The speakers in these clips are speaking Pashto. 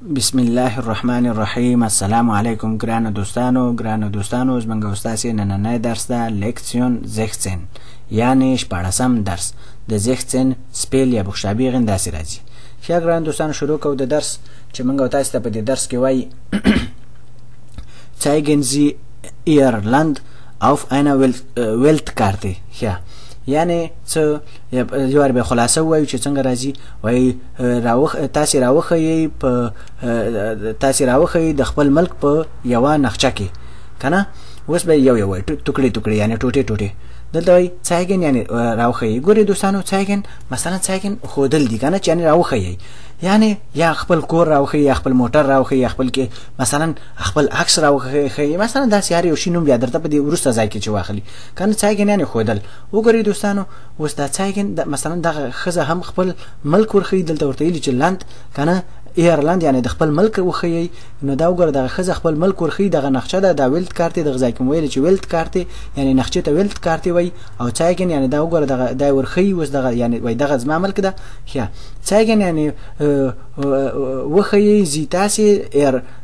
بسم الله الرحمن الرحیم. السلام علیکم ګرانو دوستانو زمونږ استاد نننی درس ده لکسیون 16 یعنی شپاړسم درس د 16 سپیل یا بخشابیغن داسې راځي. ښه ګرانو دوستانو شروع کوو د درس چې موږ تاسو ته په دې درس کې وایي zeigen Sie Ihr Land auf einer Weltkarte. ښه یعنی څه یو به خلاصه وایو چې څنګه راځي وایي تاسو راوخی د خپل ملک په یوه نقشه کې کنه. اوس به یو ټوکړي یعنی ټوټې دلته وایي zeigen یعنی راوخی. ګورې دوستانو zeigen مثلا zeigen ښودل دي کنه چې یعنی راوخی یعنی یا خپل کور راوخی یا خپل موټر راوخی یا خپل کې مثلا خپل عکس راوخی مثلا داسې هر یو شی نوم بیا درته په دې وروسته ځای کې چې واخلي کنه zeigen یعنی ښودل. وګورئ دوستانو اوس دا zeigen مثلا دغه ښځه هم خپل ملک ورښیي. دلته ورته ویلي چې لاند کنه ایرلند یعنی د خپل ملک وښیي. نو دا وګوره دغه ښځه خپل ملک ورښیي. دغه نقشه ده دا ویلت کارت دغه ځای کې مو ویلي چې ویلت کارت یعنی نقشې ته ویلت کارت وایي او zeigen یعنی دا وګوره دغه دا ورښیي. اوس دغه یعنی وایي دغه زما ملک ده. ښه zeigen یعنی وښیي زی تاسې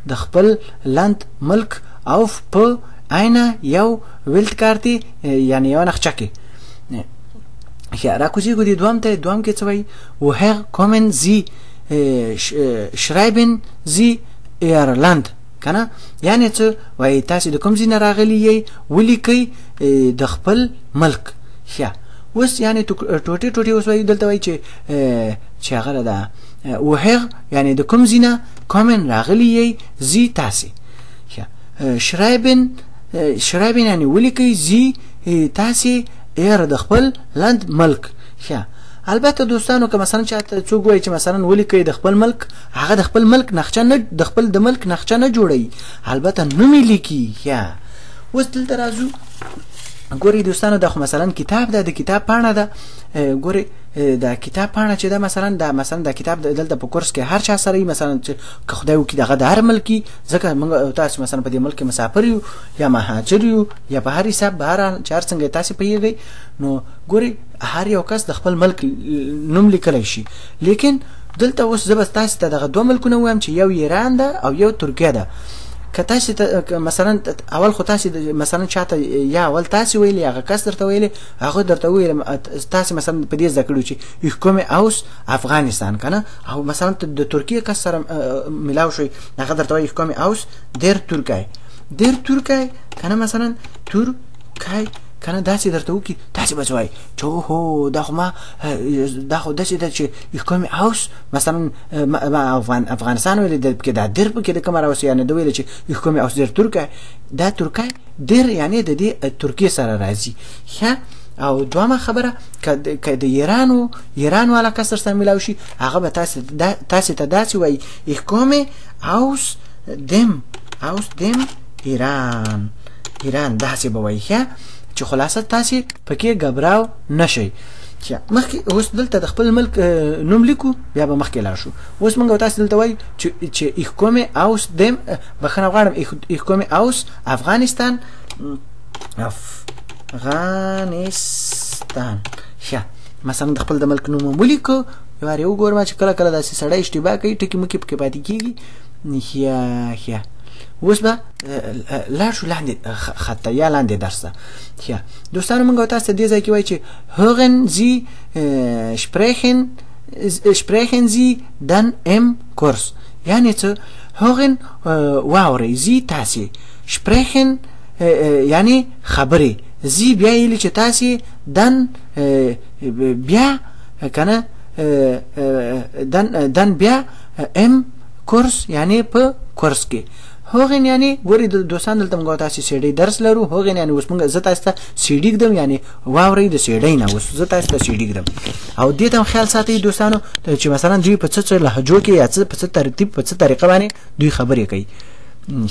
د خپل لاند ملک auf په einer یو ویلت کارت یعنی یو نقشه کې. ښه راکوزیږو دې دوام کې څه وایي woher kommen Sie schreiben Sie Ihr Land کنه یعنی څه وایي تاسې د کوم ځای نه راغلي یئ ولیکئ د خپل ملک. ښه اوس یعنی ټوټې اوس وایي دلته وایي چې هغه ده woher یعنی د کوم ځای نه kommen راغلي یئ Sie تاسې. ښه schreiben یعنی ولیکئ Sie تاسې Ihr د خپل لاند ملک. ښه البته دوستانو که مثلا چاته څوک وایي چې مثلا ولیکئ د خپل ملک هغه د خپل ملک نقشه نه د خپل د ملک نقشه نه جوړوي البته نوم یې لیکي. ښه اوس دلته راځو ګورئ دوستانو دا خو مثلا کتاب ده د کتاب پاڼه ده. ګورئ دا کتاب پاڼه چې ده مثلا دا کتاب دلته په کورس کې هر چا سره وي مثلا چې که خدای وکړي دغه د هر ملک ځکه موږ تاسو مثلا په دې ملک کې مسافر یو یا مهاجر یو یا په هر حساب بهرحال چې هر څنګه تاسې پوهېږئ نو ګورئ هر یو کس د خپل ملک نوم لیکلی شي. لیکن دلته اوس زه به تاسې ته دغه دوه ملکونه ووایم چې یو ایران ده او یو ترکیه ده. که تاسې مثلا اول خو تاسې مثلا چاته یا اول تاسې ویلې هغه کس درته ویلې هغه درته وویل تاسې مثلا په دې زده کړي چې ich komme aus افغانستان کنه او مثلا د ترکیې کس سره ملاو شوي هغه درته وایي ich komme aus der Türkei کنه مثلا ترکای کنه داسې درته وکړي تاسې به څه وایي چې اوهو دا خو داسې ده چې ich komme aus مثلا افغانستان ویلې کې دا در پکې د کومه راوستي یعنې ده ویلې چې ich komme aus der Türkei دا ترکای در یعنې د دې ترکیې سره راځي. ښه او دوامه خبره که د ایران والا کس سره ملاو شي هغه به تاسې ته داسې وایي ich komme aus dem ایران داسې به وایي. ښه چې خلاصه تاسې پکې غبراو نشئ. مخکې اوس دلته د خپل ملک نوم لیکو بیا به مخکې لاړ شو. اوس موږ تاسې دلته وایو چې ich komme aus dem بخښنه غواړم ich komme aus افغانستان. ښه مثلا د خپل د ملک نوم ولیکو یو وارې وګورم چې کله کله داسې سړی اشتباه کوي ټکي مکې پکې پاتې کېږي. ښه اوس به لاړ شو لاندې خطه یا لاندې درس ته. ښه دوستانو موږ تاسو ته دې ځای کې وایي چې hören Sie sprechen Sie dann im Kurs یعنې څه hören واورئ Sie تاسې sprechen یعنې خبرې Sie بیا یې چې تاسې dann بیا کنه dann بیا im Kurs یعنې په کورس کې. هوغن یعنی ګوري دوستان دلته موږ تاسو سیډي درس لرو. هوغن یعنی اوس موږ زه تاسو ته سیډي ګدم یعنی واوري د سیډي نه اوس زه تاسو ته سیډي ګدم او دې ته خیال ساتئ دوستانو چې مثلا دوی په څه لهجو کې یا څه په څه ترتیب په څه طریقه باندې دوی خبرې کوي.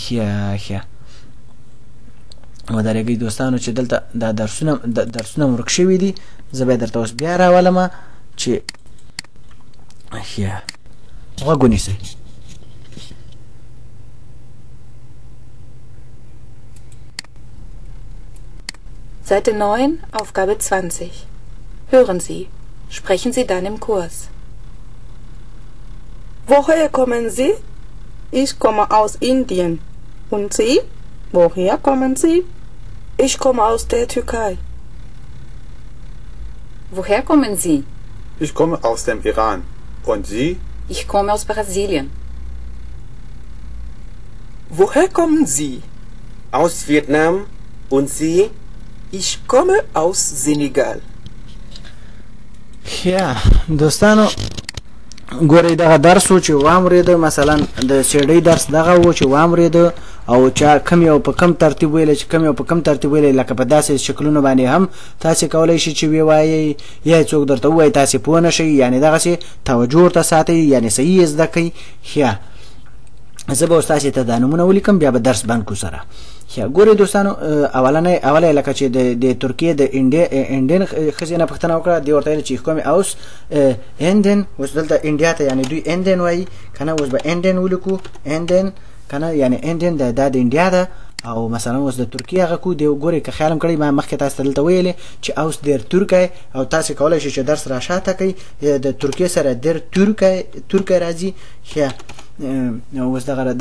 ښه ودرېږئ دوستانو چې دلته دا درسونه ورک شوي دي زه به درته اوس بیا راولم چې ښه غوږ ونیسئ. Seite 9, Aufgabe 20. Hören Sie. Sprechen Sie dann im Kurs. Woher kommen Sie? Ich komme aus Indien. Und Sie? Woher kommen Sie? Ich komme aus der Türkei. Woher kommen Sie? Ich komme aus dem Iran. Und Sie? Ich komme aus Brasilien. Woher kommen Sie? Aus Vietnam. Und Sie? Ich komme aus Senegal. یا دوستانو ګورئ دغه درس و چې وامرېده مثلا د سیډۍ درس دغه و چې وامرېده او چا کم یو په کم ترتیب ویلی چې کم یو په کم ترتیب ویلی لکه په داسې شکلونو باندې هم تاسې کولی شئ چې ووایئ یا څوک درته ووایي تاسې پوه نه شئ یعنې دغسې توجه ورته ساتئ یعنې صحیح یې زده کوئ ښه زه به اوس تاسې ته دا نومونه ولیکم بیا به درس بند کړو سره ګورئ دوستانو اوله لکه چې د ترکیې د انډین ښځې نه پوښتنه وکړه دې ورته ویل چې کومې اوس انډین اوس دلته انډیا ته یعنې دوی انډین وایي که نه اوس به انډین ولیکو انډین که نه یعنې انډین دا د انډیا ده او مثلا اوس د ترکیې هغه کو دی ګورئ که خیال هم کړئ ما مخکې تاسو ته دلته ویلې چې اوس دیر ترکی او تاسې کولی شئ چې درس را شاته کوئ د ترکیې سره دیر ترکی راځي ښه اوس دغه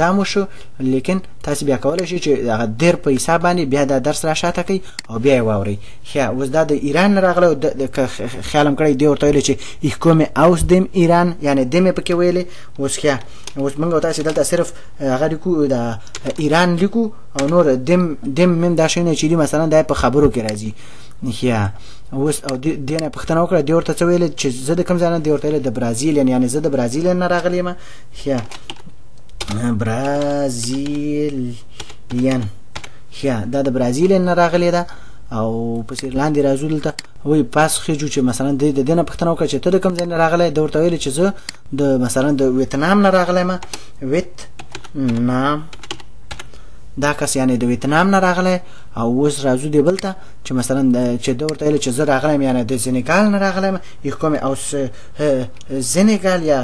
دا مو شو لیکن تاسې بیا کولی شئ چې هغه دیر په حساب باندې بیا دا درس را شاته کوئ او بیا یې واورئ ښه اوس دا د ایران نه راغلی که خیال هم کړئ دې ورته ویلې چې ich komme aus dem Iran یعنې دم یې پکې ویلې اوس ښه اوس موږ او تاسې دلته صرف هغه لیکو د ایران لیکو او نور دم مم دا شیونه چې دي مثلا دا په خبرو کې راځي ښه اوس او دې نه پوښتنه وکړه دې ورته څه ویلې چې زه د کوم ځای نه دې ورته ویلې د برازیل یعنې زه د برازیل نه راغلی یم ښه برازیلین ښه دا د برازیل نه راغلی ده او پسې لاندې راځو دلته وایي پاس خېجو چې مثلا د دې نه پوښتنه وکړه چې ته د کوم ځای نه راغلی ده ورته ویلې چې زه د مثلا د ویتنام نه راغلی یم ویتنام دا کس یعنی د ویتنام نه راغلی او اوس راځو دی بل ته چې مثلا چې ده ورته ویلې چې زه راغلی یم یعنې د زنګال نه راغلی یم ich komme aus زنګال یا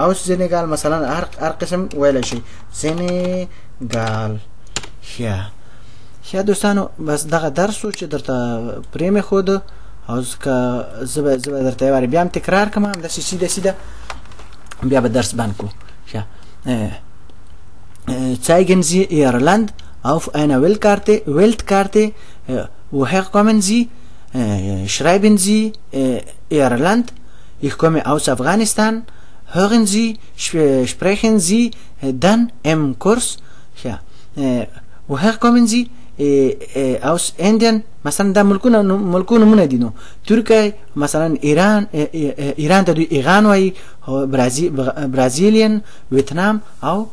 aus زنګال مثلا هر قسم ویلی شي زنګال ښه دوستانو بس دغه درس و چې درته پرې مې ښوده او که زه به درته یو وارې بیا هم تکرار کړم همداسې سیده بیا به درس بند کړو ښه zeigen Sie Ihr Land auf einer Weltkarte. Woher kommen Sie? Schreiben Sie Ihr Land. Ich komme aus Afghanistan. Hören Sie, sprechen Sie dann im Kurs. Ja. Woher kommen Sie? Aus Indien. مثلا دا ملکونه مونه دي نو ترکیه مثلا ایران ته دوی ایران وایي برازیلین ویتنام او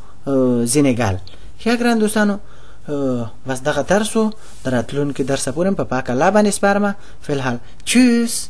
زنګال ښه ګران دوستانو بس دغه درس و د راتلونکي درسه پورې په پاک الله باندې سپارم فی الحال چوس